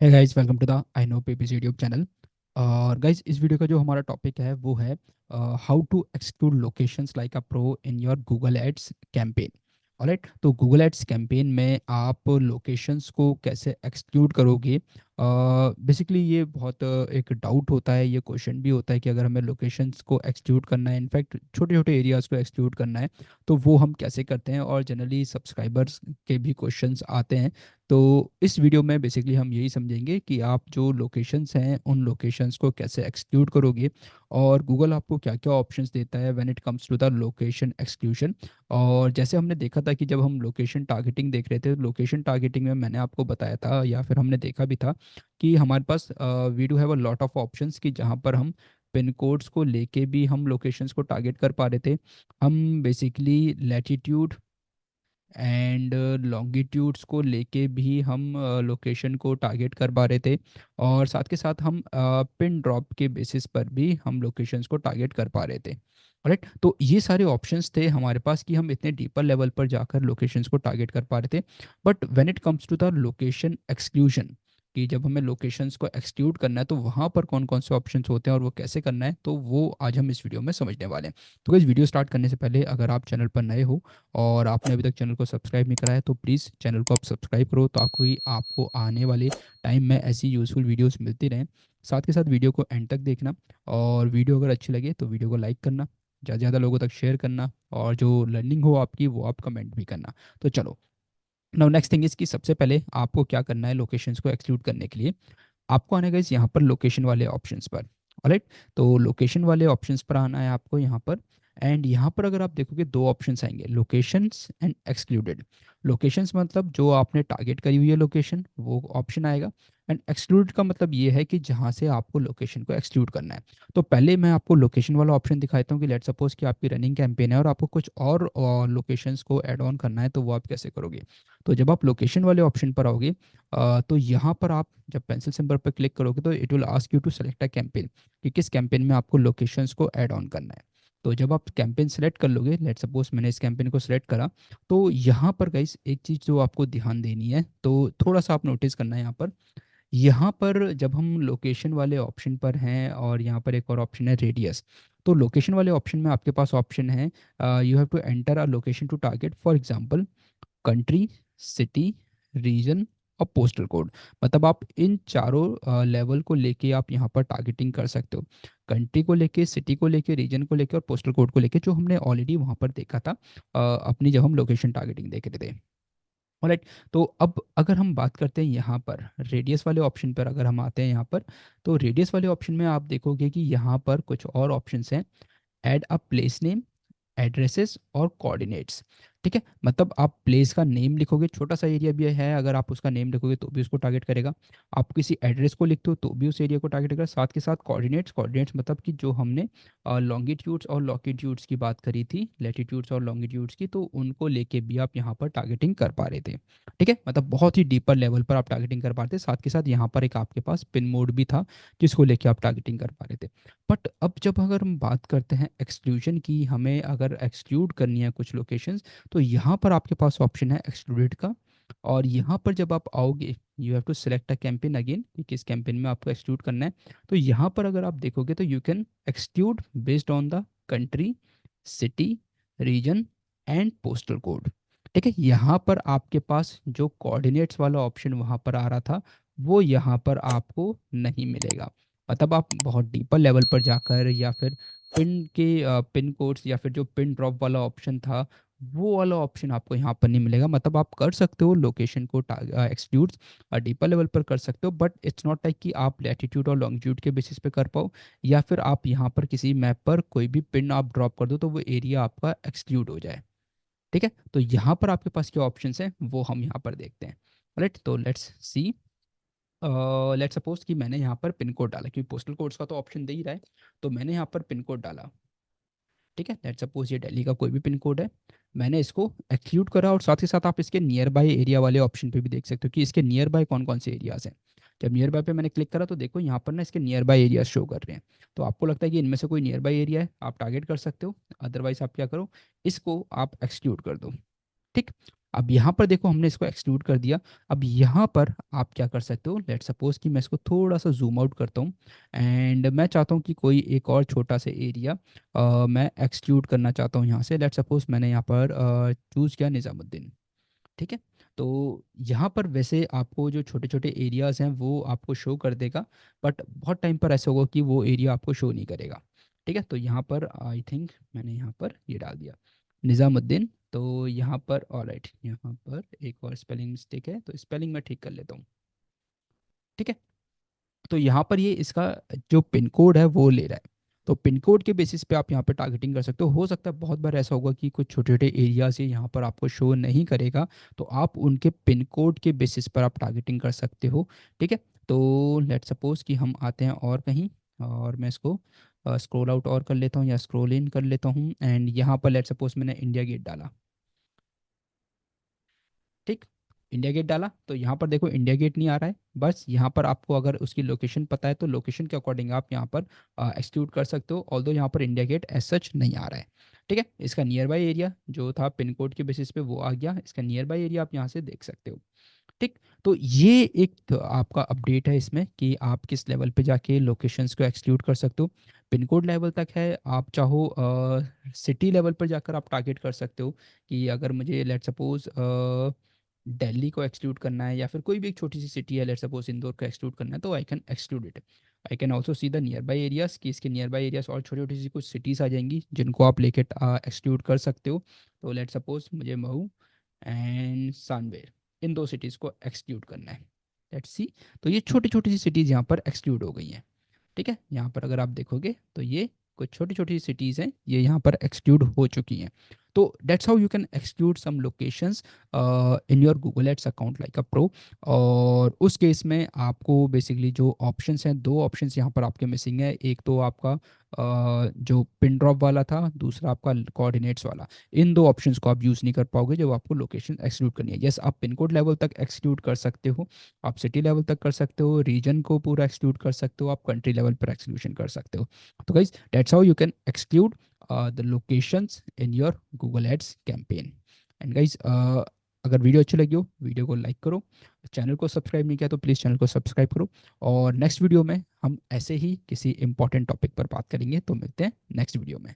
है guys, welcome to the I know PPC YouTube channel. और guys, इस video का जो हमारा टॉपिक है वो है how to exclude locations like a pro in your Google ads campaign. Alright, तो गूगल एड्स कैंपेन में आप लोकेशंस को कैसे एक्सक्लूड करोगे। बेसिकली ये बहुत एक डाउट होता है, ये क्वेश्चन भी होता है कि अगर हमें लोकेशंस को एक्सक्लूड करना है, इनफैक्ट छोटे छोटे एरियाज़ को एक्सक्लूड करना है, तो वो हम कैसे करते हैं। और जनरली सब्सक्राइबर्स के भी क्वेश्चंस आते हैं। तो इस वीडियो में बेसिकली हम यही समझेंगे कि आप जो लोकेशंस हैं उन लोकेशंस को कैसे एक्सक्लूड करोगे, और गूगल आपको क्या क्या ऑप्शंस देता है when it comes to the location exclusion. और जैसे हमने देखा था कि जब हम लोकेशन टारगेटिंग देख रहे थे, लोकेशन टारगेटिंग में मैंने आपको बताया था या फिर हमने देखा भी था कि हमारे पास we do have a lot of options कि जहाँ पर हम पिन कोड्स को लेके भी हम लोकेशंस को टारगेट कर पा रहे थे। हम बेसिकली लैटिट्यूड एंड लॉन्गिट्यूड्स को लेके भी हम लोकेशन को टारगेट कर पा रहे थे, और साथ के साथ हम पिन ड्रॉप के बेसिस पर भी हम लोकेशंस को टारगेट कर पा रहे थे। राइट, तो ये सारे ऑप्शंस थे हमारे पास कि हम इतने डीपर लेवल पर जाकर लोकेशंस को टारगेट कर पा रहे थे। But when it comes to the location exclusion, कि जब हमें लोकेशंस को एक्सक्लूड करना है तो वहाँ पर कौन कौन से ऑप्शंस होते हैं और वो कैसे करना है, तो वो आज हम इस वीडियो में समझने वाले हैं। तो इस वीडियो स्टार्ट करने से पहले अगर आप चैनल पर नए हो और आपने अभी तक चैनल को सब्सक्राइब नहीं करा है, तो प्लीज़ चैनल को आप सब्सक्राइब करो, तो आपको आने वाले टाइम में ऐसी यूज़फुल वीडियोस मिलती रहें। साथ के साथ वीडियो को एंड तक देखना, और वीडियो अगर अच्छी लगे तो वीडियो को लाइक करना, ज़्यादा से ज़्यादा लोगों तक शेयर करना, और जो लर्निंग हो आपकी वो आप कमेंट भी करना। तो चलो, नाउ नेक्स्ट थिंग इज़ कि सबसे पहले आपको क्या करना है लोकेशंस को एक्सक्लूड करने के लिए। आपको आने का यहाँ पर लोकेशन वाले ऑप्शंस पर। ऑलराइट, तो लोकेशन वाले ऑप्शंस पर आना है आपको यहाँ पर। एंड यहाँ पर अगर आप देखोगे दो ऑप्शंस आएंगे, लोकेशंस एंड एक्सक्लूडेड। लोकेशंस मतलब जो आपने टारगेट करी हुई है लोकेशन, वो ऑप्शन आएगा। एंड एक्सक्लूड का मतलब ये है कि जहाँ से आपको लोकेशन को एक्सक्लूड करना है। तो पहले मैं आपको लोकेशन वाला ऑप्शन दिखाता हूँ कि लेट सपोज कि आपकी रनिंग कैंपेन है और आपको कुछ और लोकेशंस को ऐड ऑन करना है, तो वो आप कैसे करोगे। तो जब आप लोकेशन वाले ऑप्शन पर आओगे, तो यहाँ पर आप जब पेंसिल सिंबल पर क्लिक करोगे तो it will ask you to select a campaign, कि किस कैंपेन में आपको लोकेशंस को ऐड ऑन करना है। तो जब आप कैंपेन सेलेक्ट कर लोगे, लेट सपोज मैंने इस कैंपेन को सेलेक्ट करा, तो यहाँ पर गाइस एक चीज़ जो आपको ध्यान देनी है, तो थोड़ा सा आप नोटिस करना है यहाँ पर जब हम लोकेशन वाले ऑप्शन पर हैं, और यहाँ पर एक और ऑप्शन है रेडियस। तो लोकेशन वाले ऑप्शन में आपके पास ऑप्शन है, you have to enter a location to target, for example country, city, region और पोस्टल कोड। मतलब आप इन चारों लेवल को लेके आप यहाँ पर टारगेटिंग कर सकते हो। कंट्री को लेके, सिटी को लेके, रीजन को लेके और पोस्टल कोड को लेके, जो हमने ऑलरेडी वहाँ पर देखा था अपनी जब हम लोकेशन टारगेटिंग देख रहे थे। ऑलराइट, तो अब अगर हम बात करते हैं यहाँ पर रेडियस वाले ऑप्शन पर, अगर हम आते हैं यहाँ पर, तो रेडियस वाले ऑप्शन में आप देखोगे कि यहाँ पर कुछ और ऑप्शंस हैं। Add a place name, addresses और कोऑर्डिनेट्स। ठीक है, मतलब आप प्लेस का नेम लिखोगे, छोटा सा एरिया भी है, अगर आप उसका नेम लिखोगे तो भी उसको टारगेट करेगा। आप किसी एड्रेस को लिखते हो तो भी उस एरिया को टारगेट करेगा। साथ के साथ कोऑर्डिनेट्स, कोऑर्डिनेट्स मतलब कि जो हमने लॉन्गिट्यूड्स और लॉकिट्यूड्स की बात करी थी, लैटिट्यूड्स और लॉन्गिट्यूड्स की, तो उनको लेके भी आप यहाँ पर टारगेटिंग कर पा रहे थे। ठीक है, मतलब बहुत ही डीपर लेवल पर आप टारगेटिंग कर पा रहे थे। साथ के साथ यहाँ पर एक आपके पास पिन मोड भी था जिसको लेके आप टारगेटिंग कर पा रहे थे। बट अब जब अगर हम बात करते हैं एक्सक्लूजन की, हमें अगर एक्सक्लूड करनी है कुछ लोकेशंस, तो यहाँ पर आपके पास ऑप्शन है एक्सक्लूडेड का। और यहाँ पर जब आप आओगे, you have to select a campaign again, कि किस कैंपेन में आपको एक्सक्लूड करना है। तो यहाँ पर अगर आप देखोगे तो you can exclude based on the country, city, region and postal code. ठीक है, यहाँ पर आपके पास जो कोऑर्डिनेट्स वाला ऑप्शन वहाँ पर आ रहा था, वो यहाँ पर आपको नहीं मिलेगा। मतलब आप बहुत डीपर लेवल पर जाकर, या फिर पिन के पिन कोड्स, या फिर जो पिन ड्रॉप वाला ऑप्शन था, वो वाला ऑप्शन आपको यहाँ पर नहीं मिलेगा। मतलब आप कर सकते हो लोकेशन को एक्सक्लूड, डीपर लेवल पर कर सकते हो, बट इट्स नॉट लाइक कि आप लैटिट्यूड और लॉन्गिट्यूड के बेसिस पे कर पाओ, या फिर आप यहाँ पर किसी मैप पर कोई भी पिन आप ड्रॉप कर दो तो वो एरिया आपका एक्सक्लूड हो जाए। ठीक है, तो यहाँ पर आपके पास क्या ऑप्शन हैं वो हम यहाँ पर देखते हैं। राइट, तो लेट्स सी। लेट्स सपोज कि मैंने यहाँ पर पिन कोड डाला, क्योंकि पोस्टल कोड्स का तो ऑप्शन दे ही रहा है, तो मैंने यहाँ पर पिन कोड डाला। ठीक है, लेट्स सपोज ये दिल्ली का कोई भी पिन कोड है, मैंने इसको एक्सक्लूड करा। और साथ ही साथ आप इसके नियर बाय एरिया वाले ऑप्शन पे भी देख सकते हो कि इसके नियर बाय कौन कौन से एरियाज हैं। जब नियर बाय पे मैंने क्लिक करा तो देखो यहाँ पर ना इसके नियर बाय एरियाज शो कर रहे हैं। तो आपको लगता है कि इनमें से कोई नियर बाय एरिया है, आप टारगेट कर सकते हो। अदरवाइज आप क्या करो, इसको आप एक्सक्लूड कर दो। ठीक, अब यहाँ पर देखो हमने इसको एक्सक्लूड कर दिया। अब यहाँ पर आप क्या कर सकते हो, लेट सपोज कि मैं इसको थोड़ा सा जूम आउट करता हूँ एंड मैं चाहता हूँ कि कोई एक और छोटा सा एरिया मैं एक्सक्लूड करना चाहता हूँ यहाँ से। लेट सपोज मैंने यहाँ पर चूज़ किया निज़ामुद्दीन। ठीक है, तो यहाँ पर वैसे आपको जो छोटे छोटे एरियाज़ हैं वो आपको शो कर देगा, बट बहुत टाइम पर ऐसा होगा कि वो एरिया आपको शो नहीं करेगा। ठीक है, तो यहाँ पर आई थिंक मैंने यहाँ पर ये डाल दिया निज़ामुद्दीन। तो यहाँ पर ऑलराइट, यहाँ पर एक और स्पेलिंग मिस्टेक है, तो स्पेलिंग मैं ठीक कर लेता हूँ। ठीक है, तो यहाँ पर ये इसका जो पिन कोड है वो ले रहा है। तो पिन कोड के बेसिस पे आप यहाँ पे टारगेटिंग कर सकते हो सकता है बहुत बार ऐसा होगा कि कुछ छोटे छोटे एरियाज ये यहाँ पर आपको शो नहीं करेगा, तो आप उनके पिन कोड के बेसिस पर आप टारगेटिंग कर सकते हो। ठीक है, तो लेट सपोज कि हम आते हैं और कहीं, और मैं इसको स्क्रॉल आउट और कर लेता हूँ या स्क्रॉल इन कर लेता हूँ एंड यहाँ पर लेट सपोज मैंने इंडिया गेट डाला। ठीक, इंडिया गेट डाला तो यहाँ पर देखो इंडिया गेट नहीं आ रहा है, बस यहाँ पर आपको अगर उसकी लोकेशन पता है तो लोकेशन के अकॉर्डिंग आप यहाँ पर एक्सक्लूड कर सकते हो, ऑल्दो यहाँ पर इंडिया गेट एज सच नहीं आ रहा है। ठीक है, इसका नियर बाई एरिया जो था पिन कोड के बेसिस पे वो आ गया, इसका नियर बाई एरिया आप यहाँ से देख सकते हो। ठीक, तो ये एक तो आपका अपडेट है इसमें कि आप किस लेवल पे जाके लोकेशंस को एक्सक्लूड कर सकते हो। पिन कोड लेवल तक है, आप चाहो सिटी लेवल पर जाकर आप टारगेट कर सकते हो कि अगर मुझे लेट सपोज दिल्ली को एक्सक्लूड करना है या फिर कोई भी एक छोटी सी सिटी है, लेट सपोज इंदौर को एक्सक्लूड करना है, तो I can exclude it. I can also see the near by areas कि इसके नियर बाई एरियाज और छोटी छोटी सी कुछ सिटीज़ आ जाएंगी जिनको आप लेके एक्सक्लूड कर सकते हो। तो लेट सपोज मुझे महू एंड सांवेर इन दो सिटीज़ को एक्सक्लूड करना है। लेट्स सी, तो ये छोटी छोटी सी सिटीज़ यहाँ पर एक्सक्लूड हो गई हैं। ठीक है, यहाँ पर अगर आप देखोगे तो ये कुछ छोटी छोटी सिटीज़ हैं ये यहाँ पर एक्सक्लूड हो चुकी हैं। तो that's how you can exclude some locations in your Google Ads account like a pro. और उस केस में आपको बेसिकली जो ऑप्शंस हैं, दो ऑप्शंस यहाँ पर आपके मिसिंग है, एक तो आपका जो पिन ड्रॉप वाला था, दूसरा आपका कोऑर्डिनेट्स वाला। इन दो ऑप्शंस को आप यूज़ नहीं कर पाओगे जब आपको लोकेशन एक्सक्लूड करनी है। यस, आप पिन कोड लेवल तक एक्सक्लूड कर सकते हो, आप सिटी लेवल तक कर सकते हो, रीजन को पूरा एक्सक्लूड कर सकते हो, आप कंट्री लेवल पर एक्सक्लूशन कर सकते हो। तो guys that's how you can exclude the locations in your Google ads campaign. And guys अगर वीडियो अच्छी लगी हो वीडियो को लाइक करो, चैनल को सब्सक्राइब नहीं किया तो प्लीज़ चैनल को सब्सक्राइब करो। और नेक्स्ट वीडियो में हम ऐसे ही किसी इंपॉर्टेंट टॉपिक पर बात करेंगे, तो मिलते हैं नेक्स्ट वीडियो में।